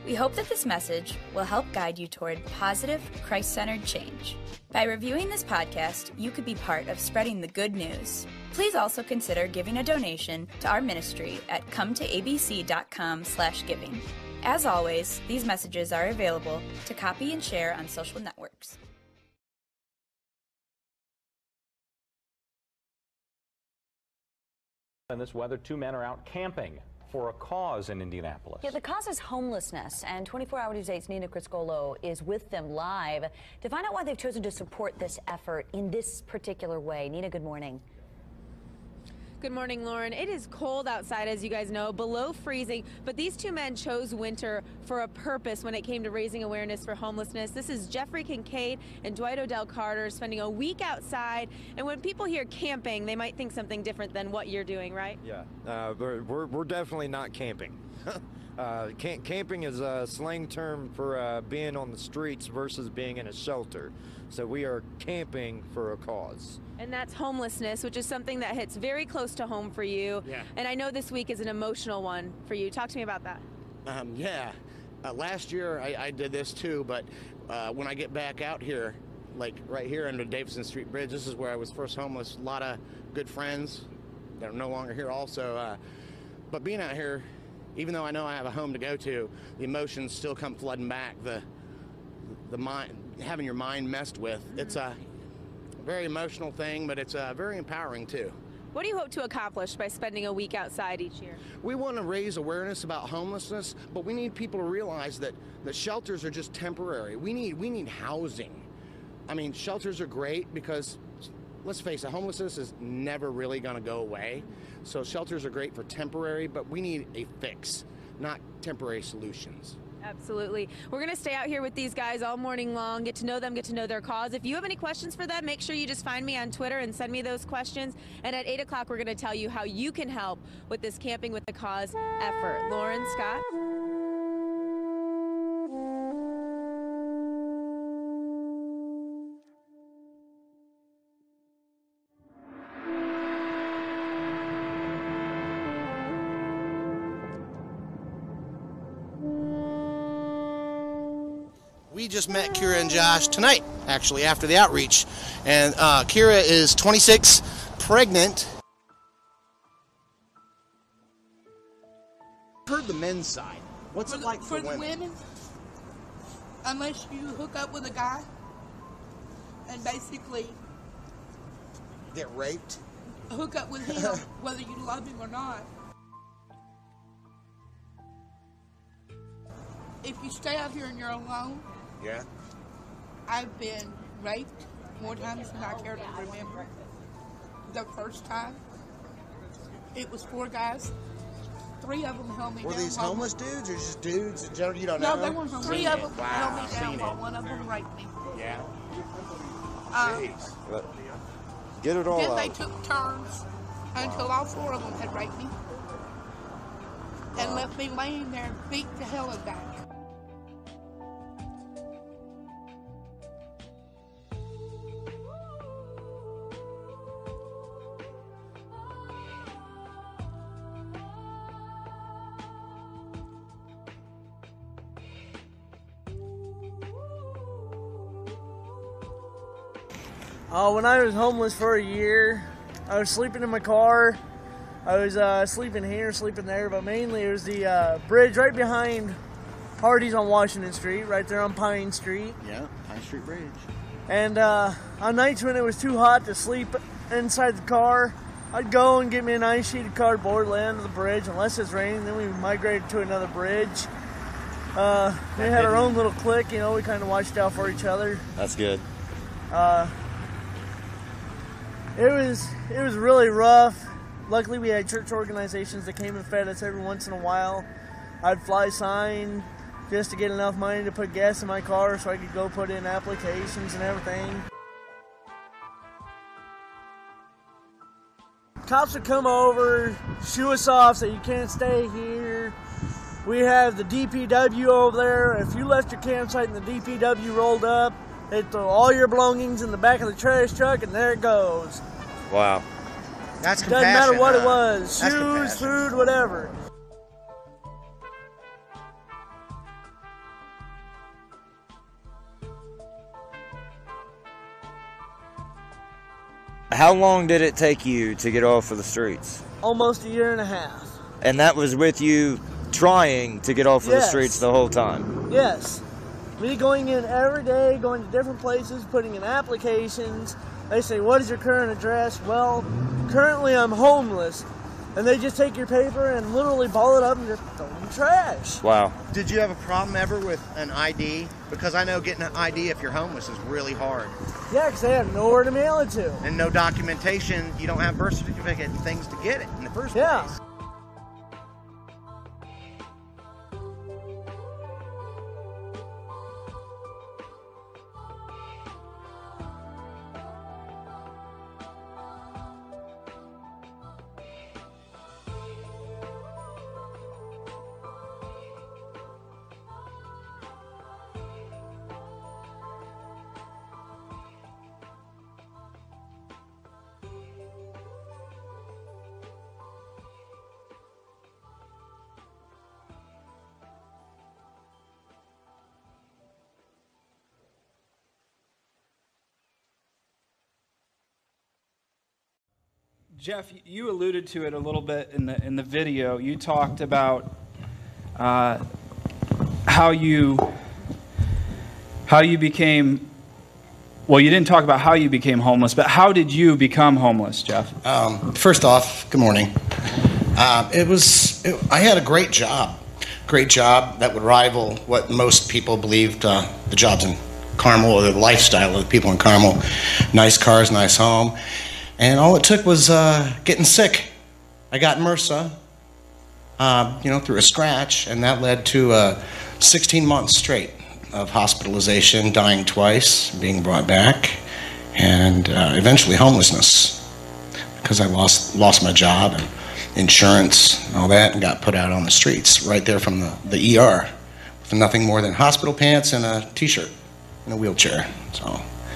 We hope that this message will help guide you toward positive, Christ-centered change. By reviewing this podcast, you could be part of spreading the good news. Please also consider giving a donation to our ministry at cometoabc.com/giving. As always, these messages are available to copy and share on social networks. In this weather, 2 men are out camping for a cause in Indianapolis. Yeah, the cause is homelessness, and 24 Hour News 8's Nina Criscolo is with them live to find out why they've chosen to support this effort in this particular way. Nina, good morning. Good morning, Lauren. It is cold outside, as you guys know, below freezing, but these 2 men chose winter for a purpose when it came to raising awareness for homelessness. This is Jeffrey Kincaid and Dwight Odell Carter spending a week outside, and when people hear camping, they might think something different than what you're doing, right? Yeah, we're definitely not camping. Camping is a slang term for being on the streets versus being in a shelter. So we are camping for a cause. And that's homelessness, which is something that hits very close to home for you. Yeah. And I know this week is an emotional one for you. Talk to me about that. Last year I did this too, but when I get back out here, like right here under Davidson Street Bridge, this is where I was first homeless. A lot of good friends that are no longer here also. But being out here, even though I know I have a home to go to, the emotions still come flooding back. The mind, having your mind messed with. It's a very emotional thing, but it's very empowering too. What do you hope to accomplish by spending a week outside each year? We want to raise awareness about homelessness, but we need people to realize that the shelters are just temporary. We need housing. I mean, shelters are great because, let's face it, homelessness is never really going to go away. So shelters are great for temporary, but we need a fix, not temporary solutions. Absolutely. We're going to stay out here with these guys all morning long, get to know them, get to know their cause. If you have any questions for them, make sure you just find me on Twitter and send me those questions. And at 8 o'clock, we're going to tell you how you can help with this Camping with the Cause effort. Lauren, Scott? We just met Kira and Josh tonight, actually, after the outreach. And Kira is 26, pregnant. I've heard the men's side. What's it like for the women? Unless you hook up with a guy and basically Get raped? hook up with him, whether you love him or not. If you stay out here and you're alone, Yeah. I've been raped more times than I care to remember. The first time, it was 4 guys. 3 of them held me down. Were these homeless dudes or just dudes in general? You don't know? No, they weren't homeless. 3 of them held me down while one of them raped me. Yeah. But get it all Then out. they took turns until all 4 of them had raped me and left me laying there beat to hell and back. When I was homeless for a year, I was sleeping in my car. I was sleeping here, sleeping there, but mainly it was the bridge right behind Hardee's on Washington Street, right there on Pine Street. Yeah, Pine Street Bridge. And on nights when it was too hot to sleep inside the car, I'd go and get me a nice sheet of cardboard, lay under the bridge, unless it's raining. Then we migrated to another bridge. We had our own little clique, you know, we kind of watched out for each other. That's good. It was really rough. Luckily, we had church organizations that came and fed us every once in a while. I'd fly sign just to get enough money to put gas in my car so I could go put in applications and everything. Cops would come over, shoo us off, say you can't stay here. We have the DPW over there. If you left your campsite and the DPW rolled up, they'd throw all your belongings in the back of the trash truck, and there it goes. Wow. That's Doesn't compassion. matter what it was, That's shoes, compassion. food, whatever. How long did it take you to get off of the streets? Almost a year and a half. And that was with you trying to get off of the Yes. streets the whole time? Yes. Me going in every day, going to different places, putting in applications. They say, what is your current address? Well, currently I'm homeless. And they just take your paper and literally ball it up and just throw it in the trash. Wow. Did you have a problem ever with an ID? Because I know getting an ID if you're homeless is really hard. Yeah, because they have nowhere to mail it to. And no documentation, you don't have birth certificate and things to get it in the first Yeah. place. Jeff, you alluded to it a little bit in the video. You talked about how you became. Well, you didn't talk about how you became homeless, but how did you become homeless, Jeff? First off, good morning. I had a great job that would rival what most people believed the jobs in Carmel or the lifestyle of the people in Carmel. Nice cars, nice home. And all it took was getting sick. I got MRSA, through a scratch, and that led to 16 months straight of hospitalization, dying twice, being brought back, and eventually homelessness because I lost my job and insurance and all that and got put out on the streets right there from the ER with nothing more than hospital pants and a T-shirt and a wheelchair.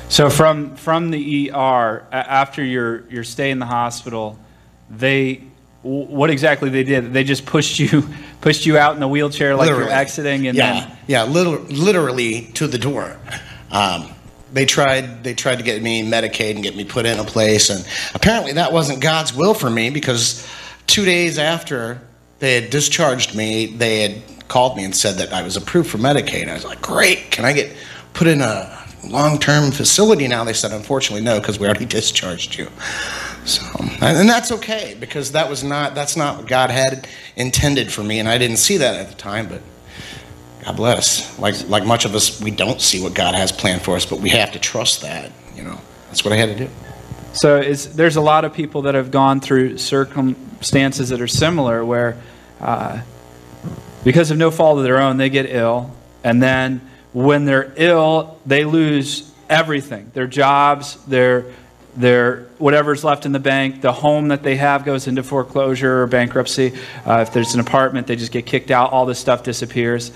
So from the ER, after your stay in the hospital, what exactly they did? They just pushed you out in the wheelchair like Literally. you're exiting, and literally to the door. They tried to get me Medicaid and get me put in a place, and apparently that wasn't God's will for me, because 2 days after they had discharged me, they had called me and said that I was approved for Medicaid. I was like, great, can I get put in a long-term facility now? They said, unfortunately, no, because we already discharged you. So, and that's okay, because that's not what God had intended for me, and I didn't see that at the time, but God bless. Like much of us, we don't see what God has planned for us, but we have to trust that, That's what I had to do. So there's a lot of people that have gone through circumstances that are similar where because of no fault of their own, they get ill, and then when they're ill, they lose everything. Their jobs, their whatever's left in the bank, the home that they have goes into foreclosure or bankruptcy. If there's an apartment, they just get kicked out. All this stuff disappears.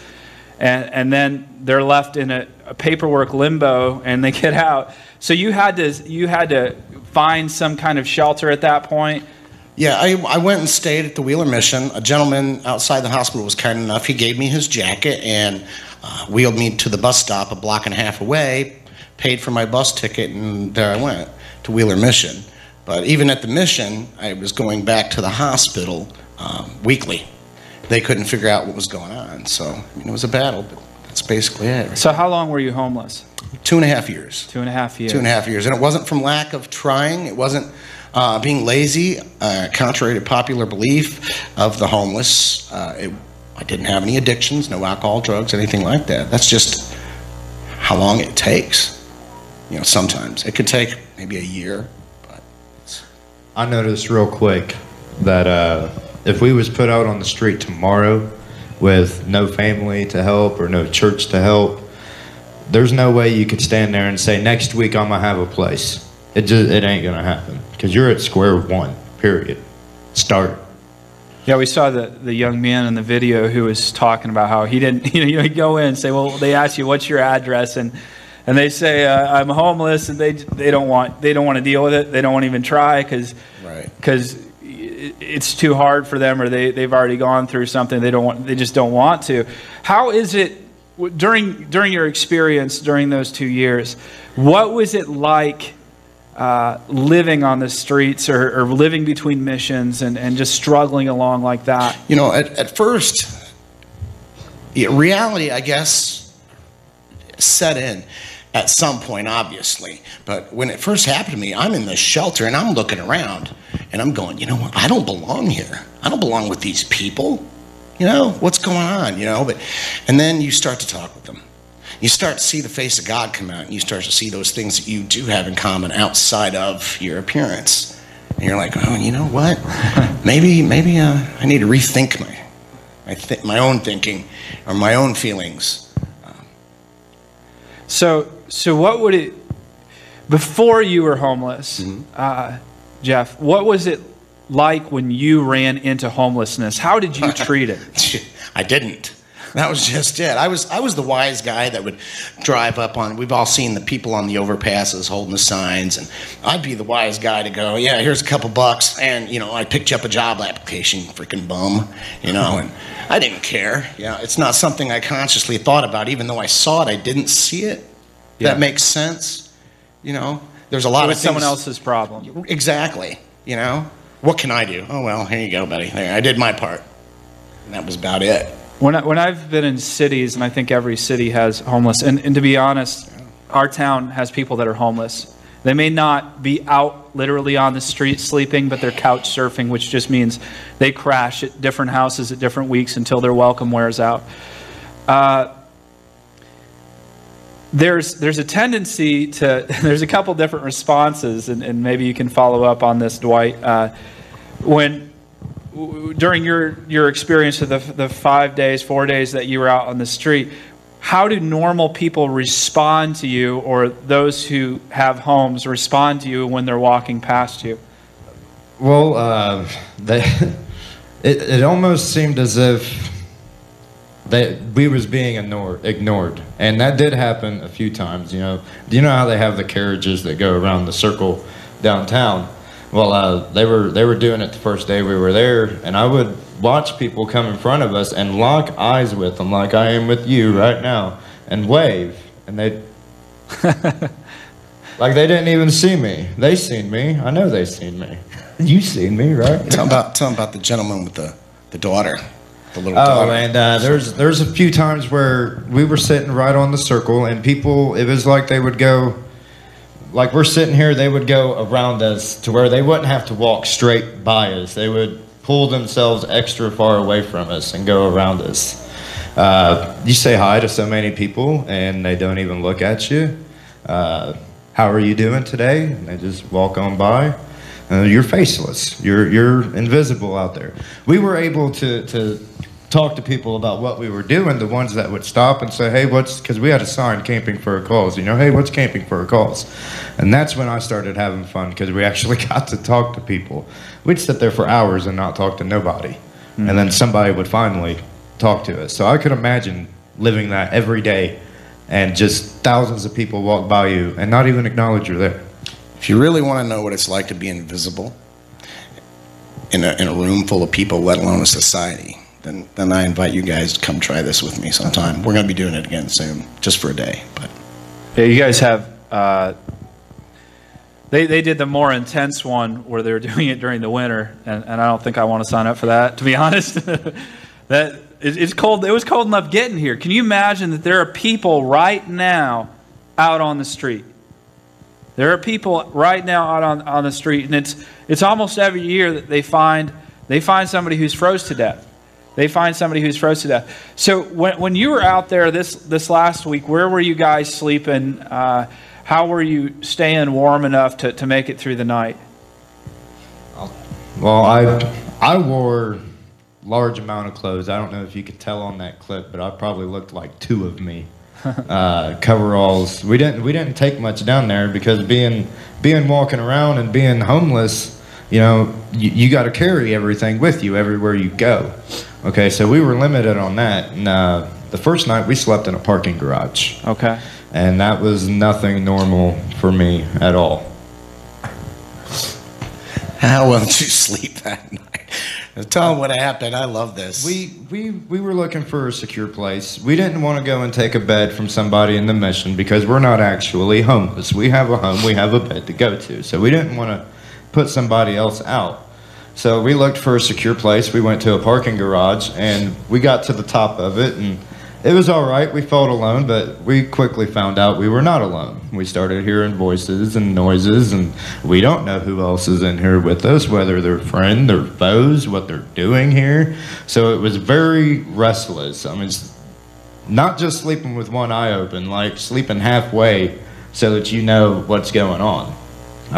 And then they're left in a paperwork limbo, and they get out. So you had to find some kind of shelter at that point. Yeah, I went and stayed at the Wheeler Mission. A gentleman outside the hospital was kind enough. He gave me his jacket and wheeled me to the bus stop a block and a half away, paid for my bus ticket, and there I went to Wheeler Mission. But even at the mission, I was going back to the hospital weekly. They couldn't figure out what was going on, so it was a battle, but that's basically it. Right? So how long were you homeless? 2.5 years. 2.5 years. 2.5 years, and it wasn't from lack of trying. It wasn't being lazy, contrary to popular belief of the homeless. I didn't have any addictions, no alcohol, drugs, anything like that. That's just how long it takes. Sometimes it could take maybe a year. But I noticed real quick that if we was put out on the street tomorrow with no family to help or no church to help, there's no way you could stand there and say, next week I'm going to have a place. It ain't going to happen, because you're at square one, period. Start. Yeah, we saw the young man in the video who was talking about how he didn't, he'd go in and say, well, they ask you, what's your address? And they say, I'm homeless, and they don't want to deal with it. They don't want to even try because it's too hard for them, or they've already gone through something. They just don't want to. How is it during your experience during those 2 years? What was it like living on the streets or living between missions and just struggling along like that? You know, at first, reality, I guess, set in at some point, obviously. But when it first happened to me, I'm in the shelter and I'm looking around and I'm going, you know what, I don't belong here. I don't belong with these people. You know, what's going on, you know? And then you start to talk with them. You start to see the face of God come out, and you start to see those things that you do have in common outside of your appearance. And you're like, oh, you know what? Maybe I need to rethink my own thinking or my own feelings. So what would it, before you were homeless, Jeff, what was it like when you ran into homelessness? How did you treat it? I didn't. That was just it. I was the wise guy that would drive up on, we've all seen the people on the overpasses holding the signs, and I'd be the wise guy to go, yeah, here's a couple bucks, and, you know, I picked you up a job application, freaking bum, you know, and I didn't care. Yeah, it's not something I consciously thought about, even though I saw it, I didn't see it. Yeah. That makes sense, you know. There's a lot of things. Someone else's problem. Exactly, you know. What can I do? Oh, well, here you go, buddy. There, I did my part, and that was about it. When I've been in cities, and I think every city has homeless, and to be honest, our town has people that are homeless. They may not be out literally on the street sleeping, but they're couch surfing, which just means they crash at different houses at different weeks until their welcome wears out. There's a tendency to, there's a couple different responses, and maybe you can follow up on this, Dwight. During your experience of the 4 days that you were out on the street, how do normal people respond to you, or those who have homes respond to you when they're walking past you? Well, it almost seemed as if we was being ignored, and that did happen a few times. You know, do you know how they have the carriages that go around the circle downtown? Well, they were doing it the first day we were there, and I would watch people come in front of us and lock eyes with them like I am with you right now, and wave, and they like they didn't even see me. They seen me. I know they seen me. You seen me, right? Tell them about the gentleman with the daughter, the little daughter. Oh, and there's a few times where we were sitting right on the circle, and people, it was like they would go. Like we're sitting here, they would go around us to where they wouldn't have to walk straight by us. They would pull themselves extra far away from us and go around us. You say hi to so many people, and they don't even look at you. How are you doing today? And they just walk on by. You're faceless. You're invisible out there. We were able to talk to people about what we were doing, the ones that would stop and say, hey, because we had a sign, camping for a cause, you know, hey, what's camping for a cause? And that's when I started having fun, because we actually got to talk to people. We'd sit there for hours and not talk to nobody. Mm-hmm. And then somebody would finally talk to us. So I could imagine living that every day, and just thousands of people walk by you and not even acknowledge you're there. If you really want to know what it's like to be invisible in a room full of people, let alone a society, then I invite you guys to come try this with me sometime. We're going to be doing it again soon, just for a day. But yeah, you guys have, they did the more intense one where they were doing it during the winter, and I don't think I want to sign up for that, to be honest. It's cold. It was cold enough getting here. Can you imagine that there are people right now out on the street? There are people right now out on the street, and it's almost every year that they find somebody who's froze to death. They find somebody who's froze to death. So when you were out there this last week, where were you guys sleeping? How were you staying warm enough to make it through the night? Well, I wore a large amount of clothes. I don't know if you could tell on that clip, but I probably looked like two of me. Coveralls. We didn't take much down there, because being walking around and being homeless, you know, you got to carry everything with you everywhere you go. Okay, so we were limited on that. And the first night we slept in a parking garage. Okay. And that was nothing normal for me at all. How well did you sleep that night? Tell them what happened. I love this. We were looking for a secure place. We didn't want to go and take a bed from somebody in the mission because we're not actually homeless. We have a home. We have a bed to go to. So we didn't want to put somebody else out. So we looked for a secure place. We went to a parking garage, and we got to the top of it, and it was all right. We felt alone, but we quickly found out we were not alone. We started hearing voices and noises, and we don't know who else is in here with us, whether they're friends, they're foes, what they're doing here. So it was very restless. I mean, it's not just sleeping with one eye open, like sleeping halfway so that you know what's going on.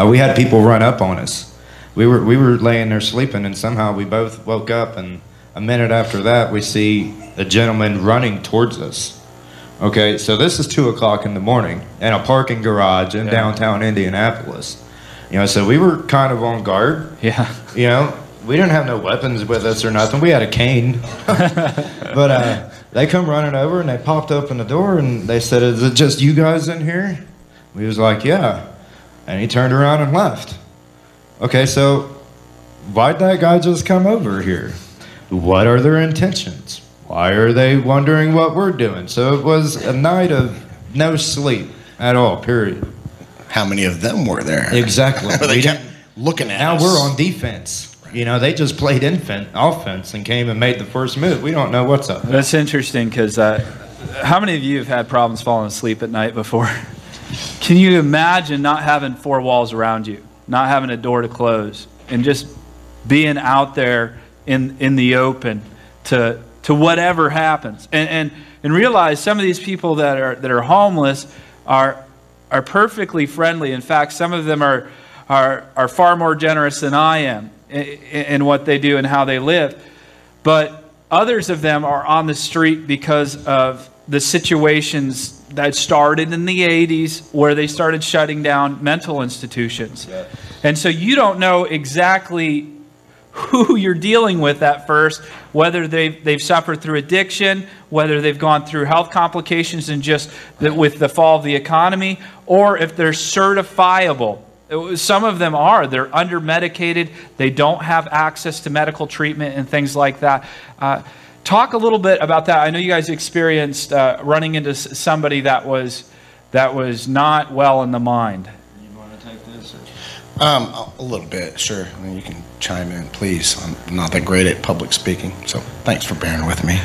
We had people run up on us. We were laying there sleeping, and somehow we both woke up, and a minute after that, we see a gentleman running towards us. Okay, so this is 2 o'clock in the morning in a parking garage in downtown Indianapolis. You know, so we were kind of on guard. Yeah. You know, we didn't have no weapons with us or nothing. We had a cane. But they come running over, and they popped open the door, and they said, "Is it just you guys in here?" We was like, "Yeah." And he turned around and left. Okay, so why'd that guy just come over here? What are their intentions? Why are they wondering what we're doing? So it was a night of no sleep at all, period. How many of them were there? Exactly. They kept looking at now us. We're on defense. You know, they just played offense and came and made the first move. We don't know what's up. That's interesting because how many of you have had problems falling asleep at night before? Can you imagine not having 4 walls around you, not having a door to close, and just being out there in the open to whatever happens, and realize some of these people that are homeless are perfectly friendly. In fact, some of them are far more generous than I am in what they do and how they live. But others of them are on the street because of the situations that started in the 80s where they started shutting down mental institutions. Yeah. And so you don't know exactly who you're dealing with at first, whether they've suffered through addiction, whether they've gone through health complications and just with the fall of the economy, or if they're certifiable. Some of them are. They're under-medicated. They don't have access to medical treatment and things like that. Talk a little bit about that. I know you guys experienced running into somebody that was not well in the mind. You want to take this? A little bit, sure. I mean, you can chime in, please. I'm not that great at public speaking, so thanks for bearing with me.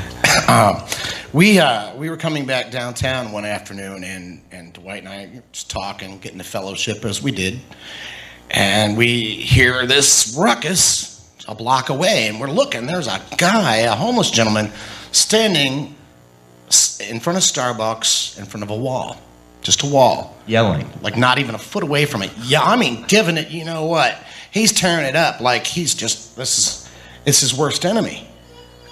We were coming back downtown one afternoon, and Dwight and I were just talking, getting the fellowship as we did, and we hear this ruckus a block away, and we're looking. There's a guy, a homeless gentleman, standing in front of Starbucks, in front of a wall. Just a wall. Yelling. Like not even a foot away from it. Yeah, I mean, giving it, you know what? He's tearing it up like he's just, this is his worst enemy.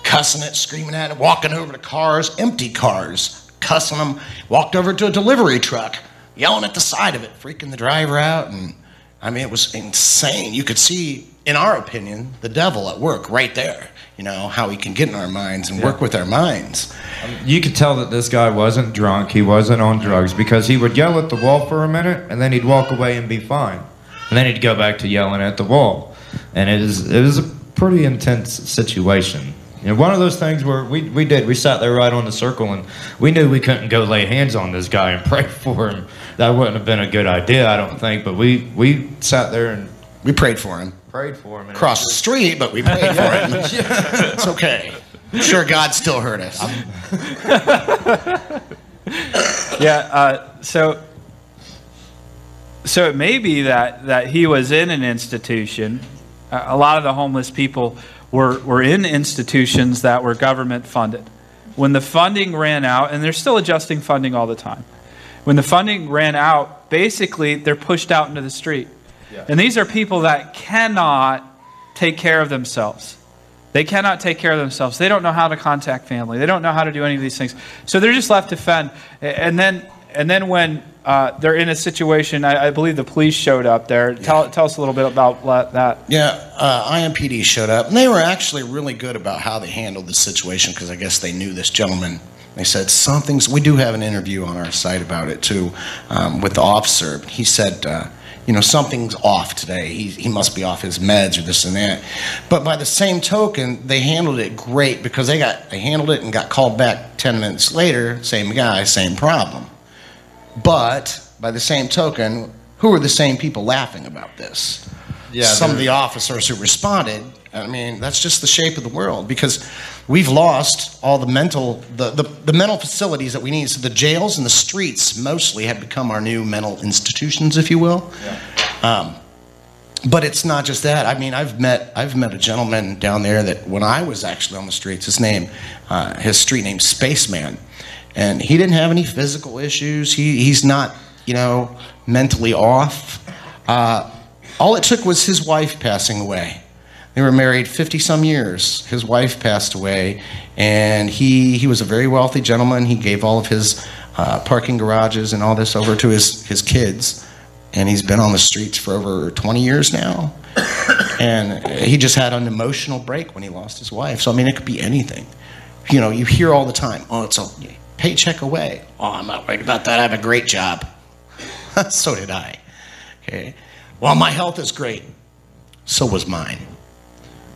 Cussing it, screaming at it, walking over to cars, empty cars, cussing them, walked over to a delivery truck, yelling at the side of it, freaking the driver out. And I mean, it was insane. You could see, in our opinion, the devil at work right there. You know, how he can get in our minds and work with our minds. You could tell that this guy wasn't drunk, he wasn't on drugs, because he would yell at the wall for a minute, and then he'd walk away and be fine. And then he'd go back to yelling at the wall. And it was a pretty intense situation. You know, one of those things where we sat there right on the circle, and we knew we couldn't go lay hands on this guy and pray for him. That wouldn't have been a good idea, I don't think, but we sat there and we prayed for him. Across the street, but we prayed for him. It's okay. I'm sure God still heard us. Yeah, so it may be that he was in an institution. A lot of the homeless people were in institutions that were government funded. When the funding ran out, and they're still adjusting funding all the time, when the funding ran out, basically they're pushed out into the street. Yeah. And these are people that cannot take care of themselves. They cannot take care of themselves. They don't know how to contact family. They don't know how to do any of these things. So they're just left to fend. And then when they're in a situation, I believe the police showed up there. Tell us a little bit about that. Yeah, IMPD showed up. And they were actually really good about how they handled the situation, because I guess they knew this gentleman. They said we do have an interview on our site about it too, with the officer. He said, you know, something's off today. He must be off his meds or this and that. But by the same token, they handled it great because they handled it and got called back 10 minutes later, same guy, same problem. But by the same token, who are the same people laughing about this? Yeah, some of the officers who responded. I mean, that's just the shape of the world, because we've lost all the mental facilities that we need. So the jails and the streets mostly have become our new mental institutions, if you will. Yeah. But it's not just that. I mean, I've met a gentleman down there that when I was actually on the streets, his street name's Spaceman, and he didn't have any physical issues. He's not, you know, mentally off. All it took was his wife passing away. They were married 50-some years. His wife passed away, and he was a very wealthy gentleman. He gave all of his parking garages and all this over to his kids, and he's been on the streets for over 20 years now. And he just had an emotional break when he lost his wife. So, I mean, it could be anything. You know, you hear all the time, oh, it's a paycheck away. Oh, I'm not worried about that. I have a great job. So did I. Okay. Well, my health is great. So was mine.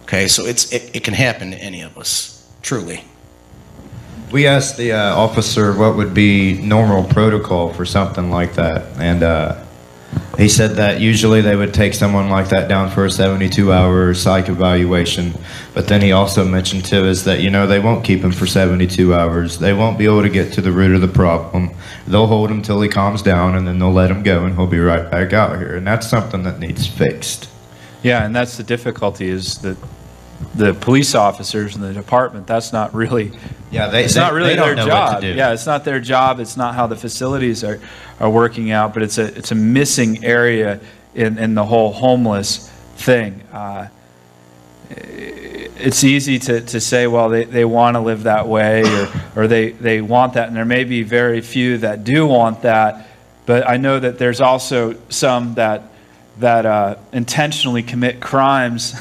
Okay, so it can happen to any of us, truly. We asked the officer what would be normal protocol for something like that, and he said that usually they would take someone like that down for a 72-hour psych evaluation, but then he also mentioned to us that, you know, they won't keep him for 72 hours. They won't be able to get to the root of the problem. They'll hold him till he calms down, and then they'll let him go, and he'll be right back out here, and that's something that needs fixed. Yeah, and that's the difficulty, is that the police officers in the department, that's not really, it's not really their job. Yeah, it's not their job. It's not how the facilities are working out, but it's a missing area in the whole homeless thing. It's easy to say, well, they want to live that way, or they want that, and there may be very few that do want that, but I know that there's also some that intentionally commit crimes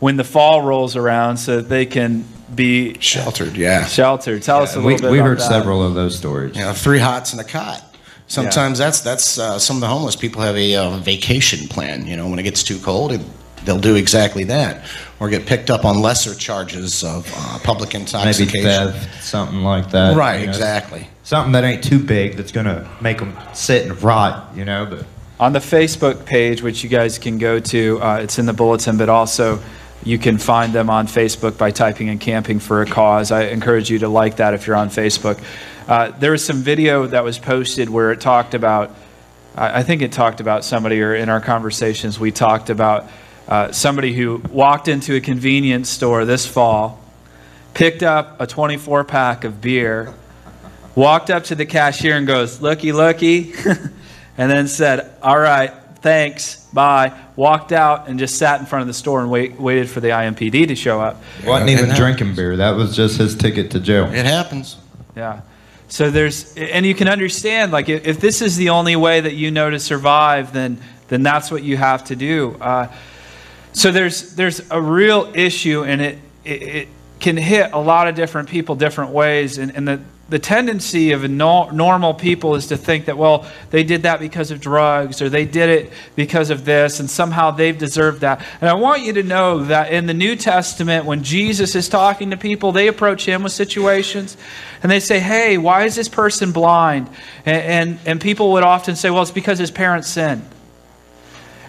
when the fall rolls around so that they can be sheltered. Yeah, sheltered. Tell us a little bit. We about heard that. Several of those stories. You know, 3 hots and a cot. Sometimes that's some of the homeless people have a vacation plan. You know, when it gets too cold, they'll do exactly that, or get picked up on lesser charges of public intoxication. Maybe theft, something like that. Right, you know, exactly. Something that ain't too big that's gonna make them sit and rot. You know, but. On the Facebook page, which you guys can go to, it's in the bulletin, but also you can find them on Facebook by typing in Camping for a Cause. I encourage you to like that if you're on Facebook. There was some video that was posted where it talked about, I think it talked about somebody, or in our conversations we talked about somebody who walked into a convenience store this fall, picked up a 24-pack of beer, walked up to the cashier and goes, "Looky, looky," and then said, "All right, thanks, bye," walked out and just sat in front of the store and waited for the IMPD to show up. Wasn't even drinking beer. That was just his ticket to jail. It happens. Yeah. So and you can understand, like, if this is the only way that you know to survive, then that's what you have to do. So there's a real issue, and it can hit a lot of different people different ways, and the tendency of normal people is to think that, well, they did that because of drugs, or they did it because of this, and somehow they've deserved that. And I want you to know that in the New Testament, when Jesus is talking to people, they approach him with situations, and they say, "Hey, why is this person blind?" And people would often say, "Well, it's because his parents sinned."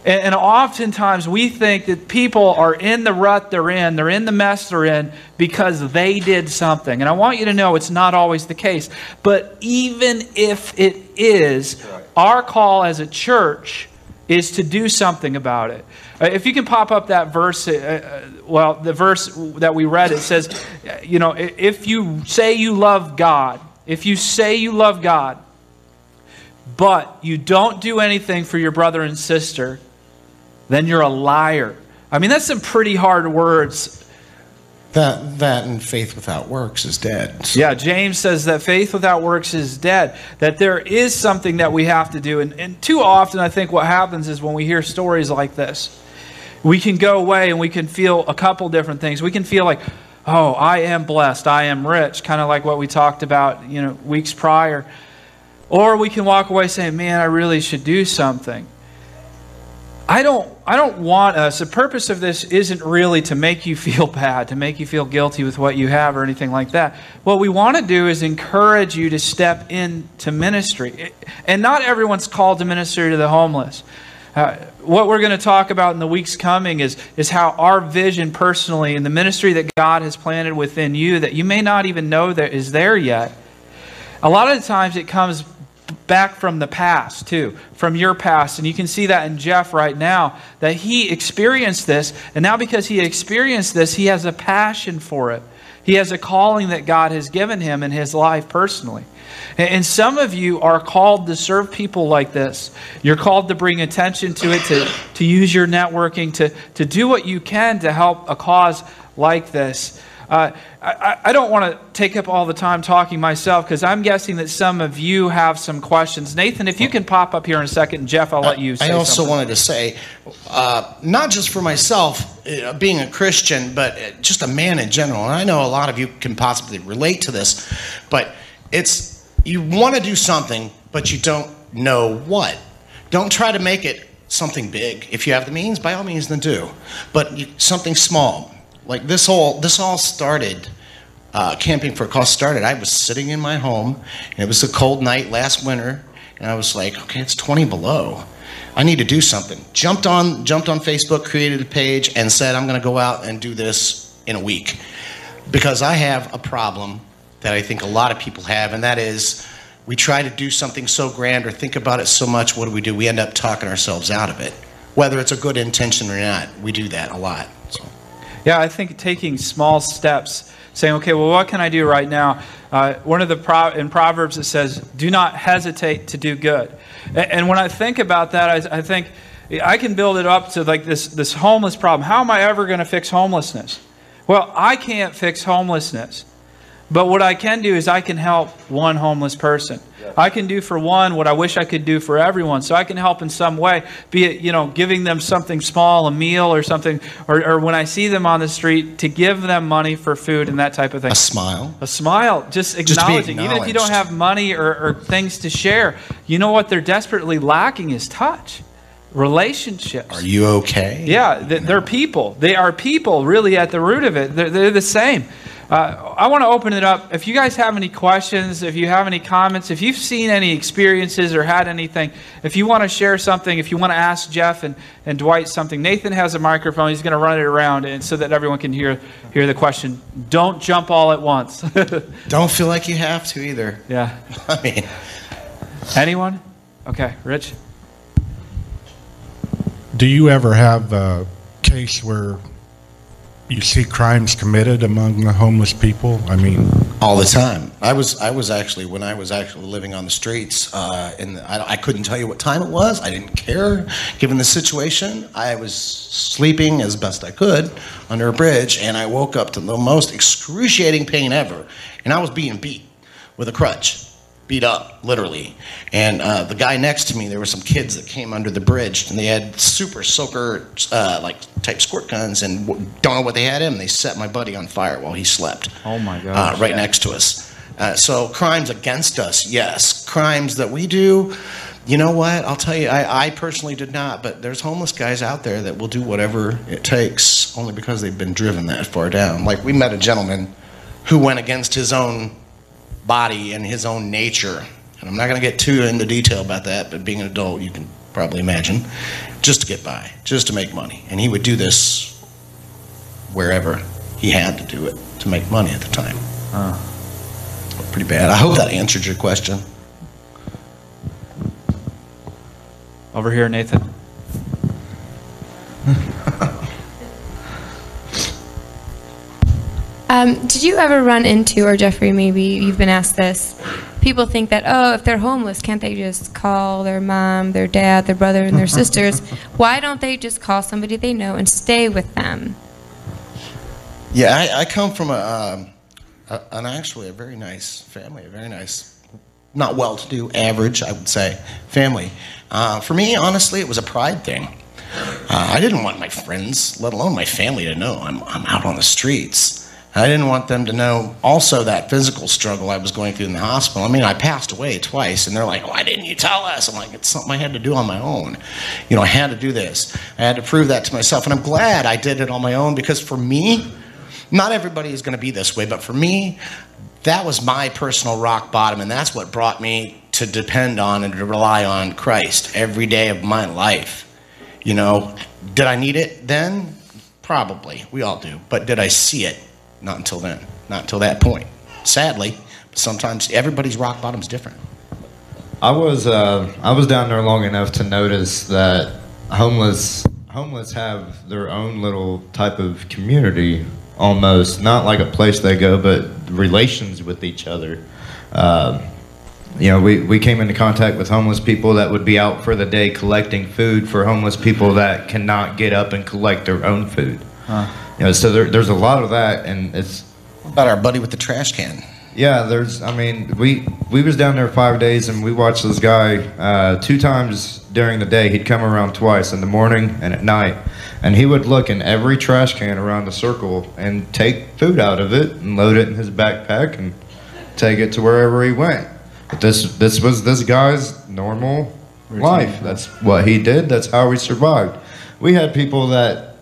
And oftentimes we think that people are in the rut they're in the mess they're in because they did something. And I want you to know it's not always the case. But even if it is, our call as a church is to do something about it. If you can pop up that verse, the verse that we read, it says, you know, if you say you love God, but you don't do anything for your brother and sister, then you're a liar. I mean, that's some pretty hard words. That and faith without works is dead. So. Yeah, James says that faith without works is dead. That there is something that we have to do. And too often, I think what happens is when we hear stories like this, we can go away and we can feel a couple different things. We can feel like, oh, I am blessed, I am rich, kind of like what we talked about, you know, weeks prior. Or we can walk away saying, man, I really should do something. I don't want us, the purpose of this isn't really to make you feel bad, to make you feel guilty with what you have or anything like that. What we want to do is encourage you to step into ministry. And not everyone's called to minister to the homeless. What we're going to talk about in the weeks coming is how our vision personally and the ministry that God has planted within you that you may not even know that is there yet. A lot of the times it comes back from the past too, from your past. And you can see that in Jeff right now, that he experienced this. And now because he experienced this, he has a passion for it. He has a calling that God has given him in his life personally. And some of you are called to serve people like this. You're called to bring attention to it, to use your networking, to do what you can to help a cause like this. I don't want to take up all the time talking myself because I'm guessing that some of you have some questions. Nathan, if you can pop up here in a second. Jeff, I'll let you say I also something. wanted to say, not just for myself, being a Christian, but just a man in general. And I know a lot of you can possibly relate to this, but it's, you want to do something, but you don't know what. Don't try to make it something big. If you have the means, by all means, then do. But something small. Like this all started, Camping for a Cause started. I was sitting in my home, and it was a cold night last winter, and I was like, okay, it's 20 below. I need to do something. Jumped on Facebook, created a page, and said, I'm going to go out and do this in a week. Because I have a problem that I think a lot of people have, and that is we try to do something so grand or think about it so much, what do? We end up talking ourselves out of it. Whether it's a good intention or not, we do that a lot. So. Yeah, I think taking small steps, saying, okay, well, what can I do right now? One of the in Proverbs it says, do not hesitate to do good. And when I think about that, I think I can build it up to like this homeless problem. How am I ever going to fix homelessness? Well, I can't fix homelessness. But what I can do is I can help one homeless person. I can do for one what I wish I could do for everyone. So I can help in some way, be it, giving them something small, a meal or something, or when I see them on the street, to give them money for food and that type of thing. A smile. A smile. Just acknowledging. Even if you don't have money or things to share, you know what they're desperately lacking is touch. Relationships. Are you okay? Yeah, they're people. They are people really at the root of it. They're the same. I want to open it up. If you guys have any questions, if you have any comments, if you've seen any experiences or had anything, if you want to share something, if you want to ask Jeff and Dwight something, Nathan has a microphone. He's going to run it around and so that everyone can hear the question. Don't jump all at once. Don't feel like you have to either. Yeah. I mean. Anyone? Okay, Rich? Do you ever have a case where you see crimes committed among the homeless people? I mean, all the time. I was actually, when I was actually living on the streets, I couldn't tell you what time it was. I didn't care, given the situation. I was sleeping as best I could under a bridge, and I woke up to the most excruciating pain ever, and I was being beat with a crutch. Beat up, literally. And the guy next to me, there were some kids that came under the bridge, and they had super soaker type squirt guns, and don't know what they had in. They set my buddy on fire while he slept. Oh my gosh. Right next to us. So crimes against us, yes. Crimes that we do, you know what? I'll tell you, I personally did not, but there's homeless guys out there that will do whatever it takes only because they've been driven that far down. Like, we met a gentleman who went against his own body and his own nature, and I'm not going to get too into detail about that, but being an adult, you can probably imagine, just to get by, just to make money. And he would do this wherever he had to do it to make money at the time. Pretty bad. I hope that answered your question. Over here, Nathan. Did you ever run into, or Jeffrey, maybe you've been asked this, people think that, oh, if they're homeless, can't they just call their mom, their dad, their brother, and their sisters? Why don't they just call somebody they know and stay with them? Yeah, I come from actually a very nice family, a very nice, not well-to-do, average, I would say, family. For me, honestly, it was a pride thing. I didn't want my friends, let alone my family, to know I'm out on the streets. I didn't want them to know also that physical struggle I was going through in the hospital. I mean, I passed away twice, and they're like, why didn't you tell us? I'm like, it's something I had to do on my own. You know, I had to do this. I had to prove that to myself, and I'm glad I did it on my own, because for me, not everybody is going to be this way, but for me, that was my personal rock bottom, and that's what brought me to depend on and to rely on Christ every day of my life. You know, did I need it then? Probably. We all do. But did I see it? Not until then. Not until that point. Sadly, sometimes everybody's rock bottom is different. I was down there long enough to notice that homeless have their own little type of community, almost. Not like a place they go, but relations with each other. You know, we came into contact with homeless people that would be out for the day collecting food for homeless people that cannot get up and collect their own food. You know, so there's a lot of that, and it's... What about our buddy with the trash can? Yeah, I mean, we was down there 5 days, and we watched this guy 2 times during the day. He'd come around twice, in the morning and at night, and he would look in every trash can around the circle and take food out of it and load it in his backpack and take it to wherever he went. But this was this guy's normal life. That's what he did. That's how he survived. We had people that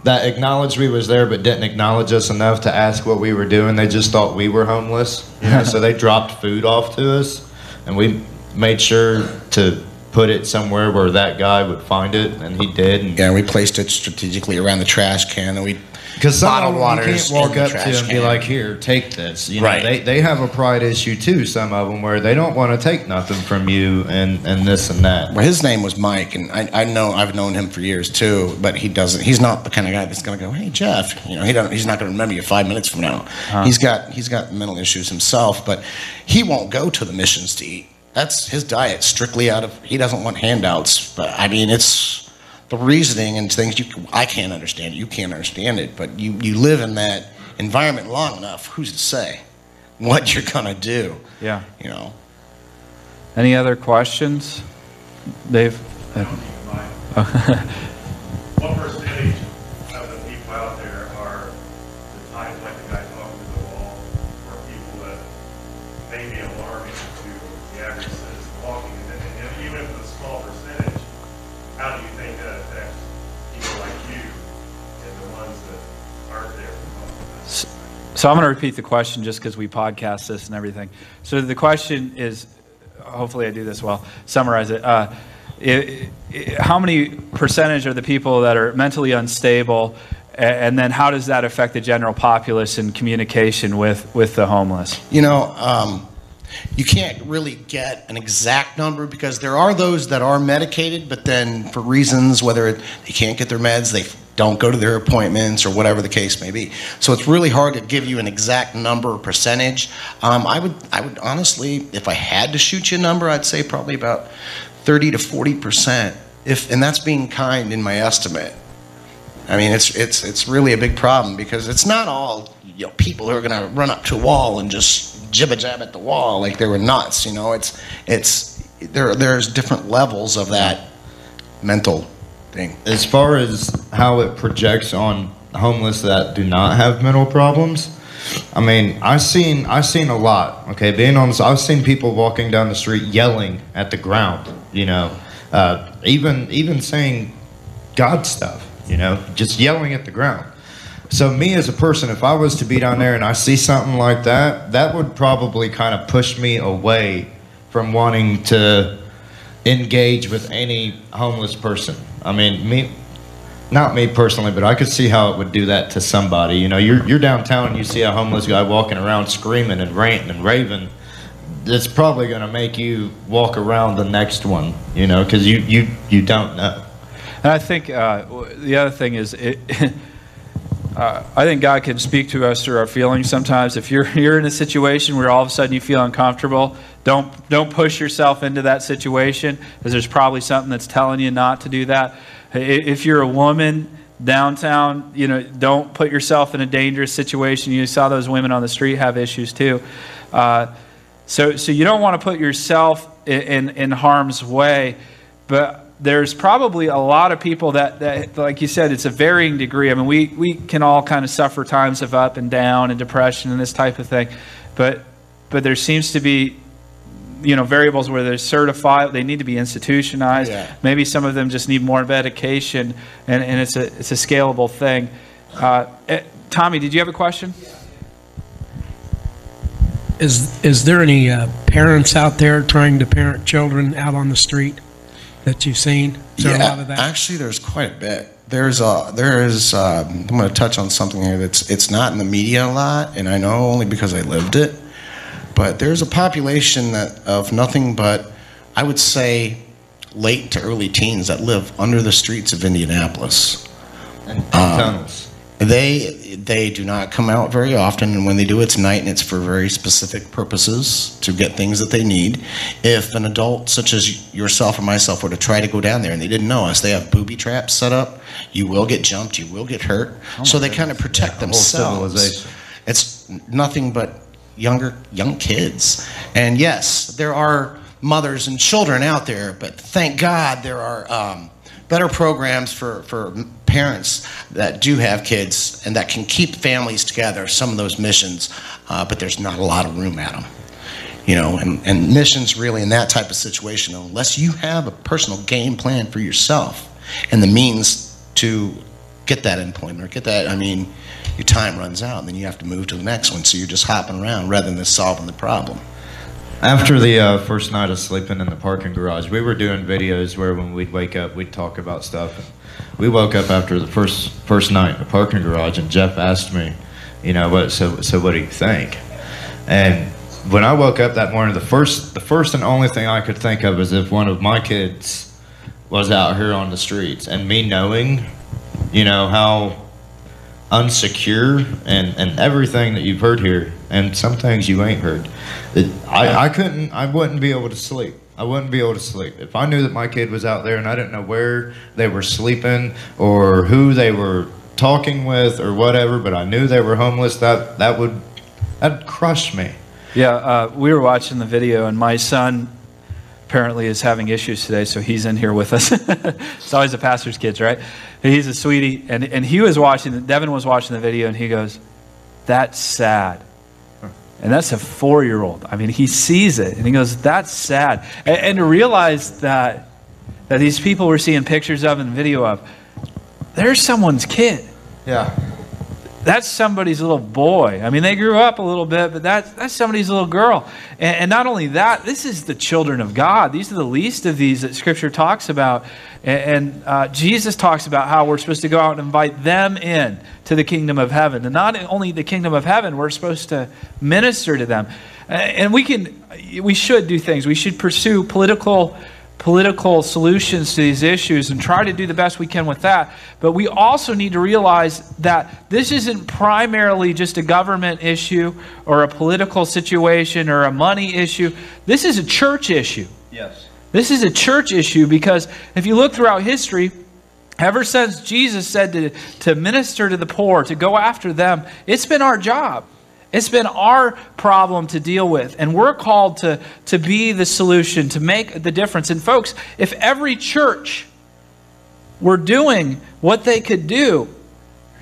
acknowledged we was there but didn't acknowledge us enough to ask what we were doing. They just thought we were homeless. You know, so they dropped food off to us, and we made sure to put it somewhere where that guy would find it, and he did. And yeah, we placed it strategically around the trash can, and we because bottled water. You can't walk up to him and be like, "Here, take this." You know, right. They have a pride issue too. Some of them where they don't want to take nothing from you, and this and that. Well, his name was Mike, and I've known him for years too. But he doesn't. He's not the kind of guy that's going to go, "Hey, Jeff," you know. He's not going to remember you 5 minutes from now. He's got mental issues himself, but he won't go to the missions to eat. That's his diet, strictly out of. He doesn't want handouts. But I mean, it's the reasoning and things I can't understand it. You can't understand it, but you live in that environment long enough. Who's to say what you're gonna do? Yeah. You know. Any other questions, Dave? What percentage of the people out there are the type like the guy talking to the wall, or people that may be alarming to the average citizen walking? And even if it's a small percentage, how do you think that affects people like you and the ones that aren't there? So I'm going to repeat the question just because we podcast this and everything. So the question is, hopefully I do this well, summarize it. How many percentage are the people that are mentally unstable, and then how does that affect the general populace in communication with the homeless? You know, you can't really get an exact number because there are those that are medicated, but then for reasons, whether they can't get their meds, they don't go to their appointments or whatever the case may be. So it's really hard to give you an exact number or percentage. I would honestly, if I had to shoot you a number, I'd say probably about 30 to 40%, and that's being kind in my estimate. I mean, it's really a big problem because it's not all people who are going to run up to a wall and just jibba jab at the wall like they were nuts. You know, there's different levels of that mental thing. As far as how it projects on homeless that do not have mental problems, I mean, I've seen a lot. Okay, being honest, I've seen people walking down the street yelling at the ground. You know, even saying God stuff. You know, just yelling at the ground. So me as a person, if I was to be down there and I see something like that, that would probably kind of push me away from wanting to engage with any homeless person. I mean, not me personally, but I could see how it would do that to somebody. You know, you're downtown and you see a homeless guy walking around screaming and ranting and raving. It's probably going to make you walk around the next one, you know, because you don't know. And I think the other thing is, I think God can speak to us through our feelings sometimes. If you're in a situation where all of a sudden you feel uncomfortable, don't push yourself into that situation, because there's probably something that's telling you not to do that. If you're a woman downtown, you know, don't put yourself in a dangerous situation. You saw those women on the street have issues too. So you don't want to put yourself in harm's way, but there's probably a lot of people that, like you said, it's a varying degree. I mean, we can all kind of suffer times of up and down and depression and this type of thing, but there seems to be, variables where they're certified, they need to be institutionalized. Yeah. Maybe some of them just need more medication, and it's a scalable thing. Tommy, did you have a question? Is there any parents out there trying to parent children out on the street that you've seen? Is there a lot of that? Actually, there's quite a bit. I'm going to touch on something here it's not in the media a lot, and I know only because I lived it. But there's a population of nothing but, I would say, late to early teens that live under the streets of Indianapolis. And tunnels. They do not come out very often, and when they do, it's night, and it's for very specific purposes to get things that they need. If an adult such as yourself or myself were to try to go down there and they didn't know us, they have booby traps set up. You will get jumped. You will get hurt. So they kind of protect themselves. It's nothing but young kids. And yes, there are mothers and children out there, but thank God there are better programs for parents that do have kids and that can keep families together, some of those missions, but there's not a lot of room at them. And missions really in that type of situation, unless you have a personal game plan for yourself and the means to get that employment or get that, your time runs out, and then you have to move to the next one. So you're just hopping around rather than solving the problem. After the first night of sleeping in the parking garage, we were doing videos where when we'd wake up, we'd talk about stuff. We woke up after the first night in the parking garage, and Jeff asked me, so what do you think? And when I woke up that morning, the first and only thing I could think of is if one of my kids was out here on the streets, and me knowing, how unsecure and everything that you've heard here, and some things you ain't heard. I wouldn't be able to sleep. I wouldn't be able to sleep. If I knew that my kid was out there and I didn't know where they were sleeping or who they were talking with or whatever, but I knew they were homeless, that'd crush me. Yeah, we were watching the video, and my son apparently is having issues today, so he's in here with us. It's always the pastor's kids, right? He's a sweetie, and he was watching, Devin was watching the video, and he goes, "That's sad." And that's a 4-year-old. He sees it, and he goes, "That's sad." And to realize that these people we're seeing pictures of and video of, they're someone's kid. Yeah. That's somebody's little boy. They grew up a little bit, but that's somebody's little girl. And not only that, this is the children of God. These are the least of these that Scripture talks about. And Jesus talks about how we're supposed to go out and invite them in to the kingdom of heaven. And not only the kingdom of heaven, we're supposed to minister to them. And we should do things. We should pursue political solutions to these issues and try to do the best we can with that. But we also need to realize that this isn't primarily just a government issue or a political situation or a money issue. This is a church issue. Yes. This is a church issue, because if you look throughout history, ever since Jesus said to minister to the poor, to go after them, it's been our job. It's been our problem to deal with, and we're called to be the solution, to make the difference. And folks, if every church were doing what they could do,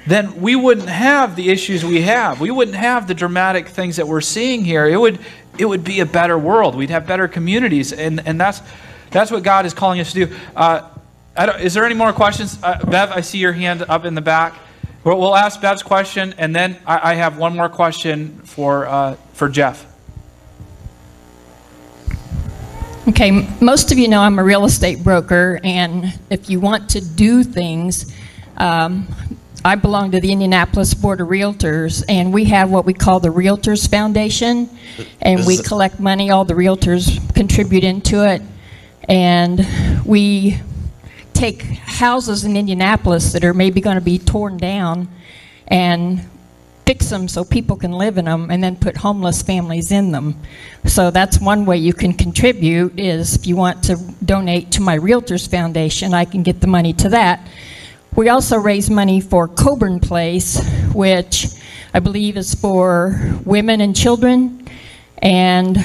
then we wouldn't have the issues we have. We wouldn't have the dramatic things that we're seeing here. It would be a better world. We'd have better communities, and that's what God is calling us to do. Is there any more questions? Bev, I see your hand up in the back. We'll ask Bev's question, and then I have one more question for Jeff. Okay, most of you know I'm a real estate broker, and if you want to do things, I belong to the Indianapolis Board of Realtors, and we have what we call the Realtors Foundation, and we collect money. All the realtors contribute into it, and we take houses in Indianapolis that are maybe going to be torn down and fix them so people can live in them, and then put homeless families in them. So that's one way you can contribute, is if you want to donate to my Realtors Foundation, I can get the money to that. We also raise money for Coburn Place, which I believe is for women and children, and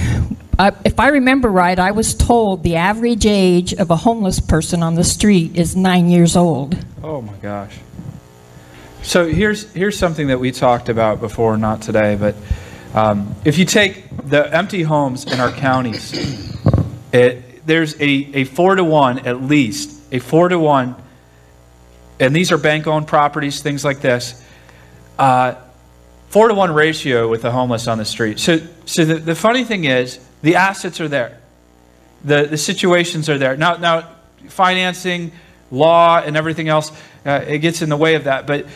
if I remember right, I was told the average age of a homeless person on the street is 9 years old. Oh my gosh. So here's something that we talked about before, not today, but if you take the empty homes in our counties, there's a 4-to-1 at least, a 4-to-1, and these are bank-owned properties, things like this, 4-to-1 ratio with the homeless on the street. So the funny thing is, the assets are there. The situations are there. Now financing, law, and everything else, it gets in the way of that. But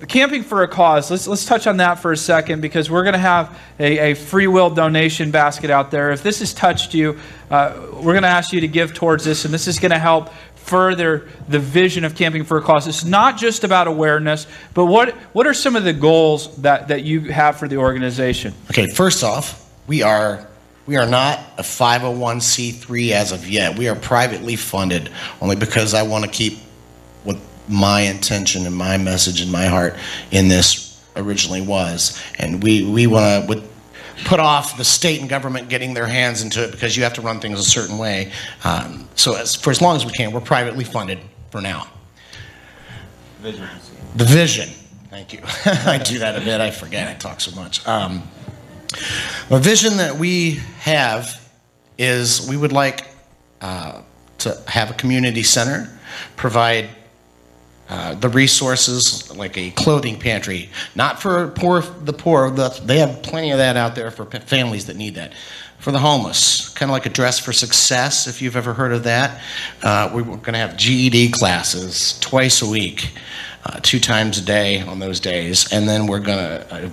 camping for a cause, let's touch on that for a second, because we're going to have a free will donation basket out there. If this has touched you, we're going to ask you to give towards this, and this is going to help further the vision of Camping for a Cause. It's not just about awareness, but what are some of the goals that you have for the organization? Okay, first off, we are not a 501c3 as of yet. We are privately funded, only because I want to keep what my intention and my message and my heart in this originally was. And we want to put off the state and government getting their hands into it, because you have to run things a certain way. So for as long as we can, we're privately funded for now. Vision. The vision. Thank you. I do that a bit. I forget. I talk so much. The vision that we have is we would like to have a community center, provide the resources like a clothing pantry, not for the poor. They have plenty of that out there for families that need that. For the homeless, kind of like a Dress for Success, if you've ever heard of that. We're going to have GED classes twice a week, 2 times a day on those days, and then we're going to.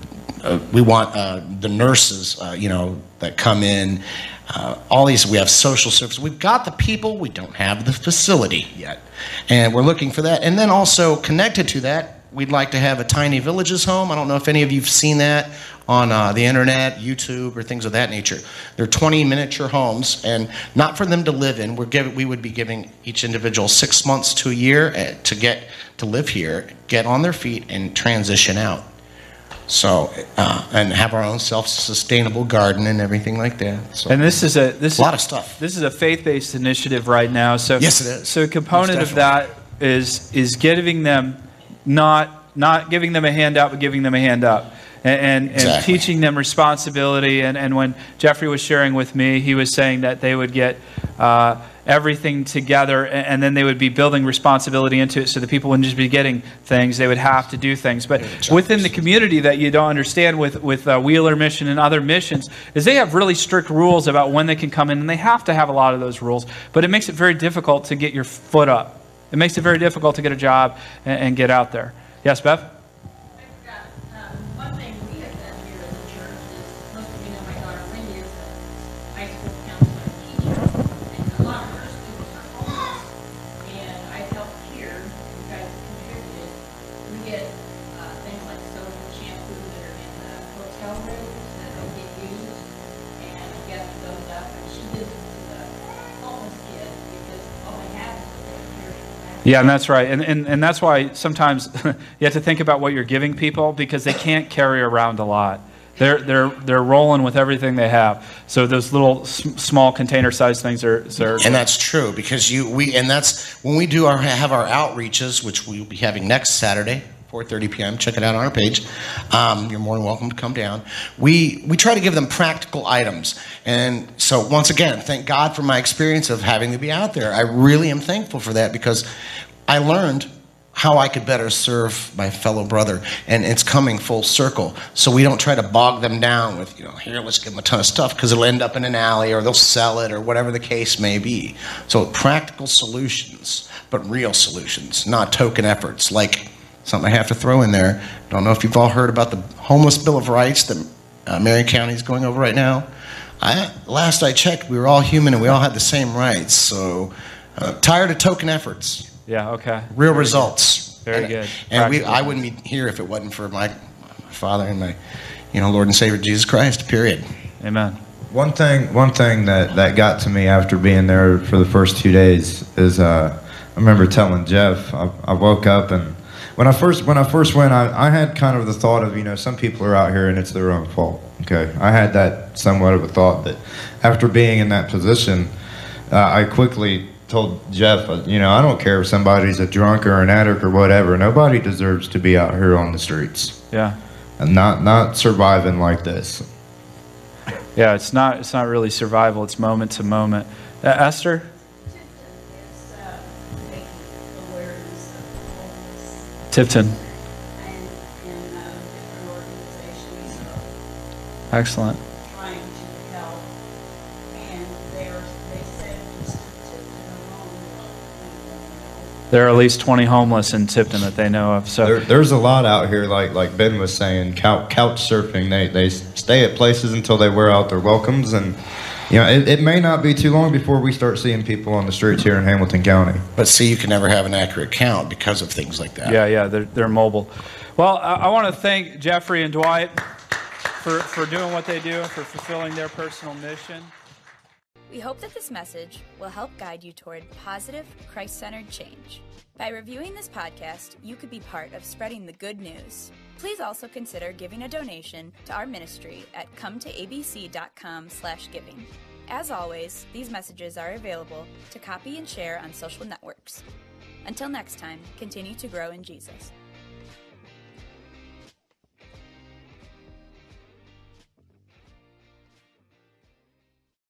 We want the nurses, that come in. All these, we have social service. We've got the people, we don't have the facility yet. And we're looking for that. And then also connected to that, we'd like to have a Tiny Villages home. I don't know if any of you have seen that on the internet, YouTube, or things of that nature. They're 20 miniature homes, and not for them to live in. We would be giving each individual 6 months to a year to live here, get on their feet, and transition out. So, and have our own self-sustainable garden and everything like that. So, and this is a lot of stuff. This is a faith-based initiative right now. So yes, it is. So a component of that is giving them not giving them a handout, but giving them a hand up, and Exactly. teaching them responsibility. And when Jeffrey was sharing with me, he was saying that they would get everything together, and then they would be building responsibility into it, so that people wouldn't just be getting things, they would have to do things. But within the community that you don't understand with Wheeler Mission and other missions is they have really strict rules about when they can come in, and they have to have a lot of those rules, but it makes it very difficult to get your foot up. It makes it very difficult to get a job and get out there. Yes, Beth? One thing we have done here at the church is, most of you know my daughter Wendy is a high school counselor and teacher, and a lot of her students are homeless. And I've helped here, you guys have contributed. We get things like soap and shampoo that are in the hotel rooms that don't get used, and we get those up, and she gives them to the homeless kids because all they have is what they're carrying back. Yeah, and that's right. And that's why sometimes you have to think about what you're giving people, because they can't carry around a lot. They're rolling with everything they have. So those little small container-sized things are. And that's true, because that's when we do have our outreaches, which we'll be having next Saturday, 4:30 p.m. Check it out on our page. You're more than welcome to come down. We try to give them practical items. And so once again, thank God for my experience of having to be out there. I really am thankful for that, because I learned how I could better serve my fellow brother, and it's coming full circle. So we don't try to bog them down with, here, let's give them a ton of stuff, because it'll end up in an alley, or they'll sell it, or whatever the case may be. So practical solutions, but real solutions, not token efforts, like something I have to throw in there. Don't know if you've all heard about the Homeless Bill of Rights that Marion County is going over right now. Last I checked, we were all human and we all had the same rights. So tired of token efforts. Yeah, okay. Real results. Very good. And I wouldn't be here if it wasn't for my Father and my Lord and Savior Jesus Christ, period. Amen. One thing that got to me after being there for the first 2 days is I remember telling Jeff, I woke up and When I first went, I had kind of the thought of, some people are out here and it's their own fault. Okay, I had that somewhat of a thought, but after being in that position, I quickly told Jeff, I don't care if somebody's a drunk or an addict or whatever. Nobody deserves to be out here on the streets. Yeah. And not surviving like this. Yeah, it's not really survival. It's moment to moment. Esther? Tipton. Excellent. There are at least 20 homeless in Tipton that they know of. So there's a lot out here, like Ben was saying, couch surfing. They stay at places until they wear out their welcomes, and it may not be too long before we start seeing people on the streets here in Hamilton County. But see, you can never have an accurate count because of things like that. Yeah, they're mobile. Well, I want to thank Jeffrey and Dwight for doing what they do, for fulfilling their personal mission. We hope that this message will help guide you toward positive, Christ-centered change. By reviewing this podcast, you could be part of spreading the good news. Please also consider giving a donation to our ministry at cometoabc.com/giving. As always, these messages are available to copy and share on social networks. Until next time, continue to grow in Jesus.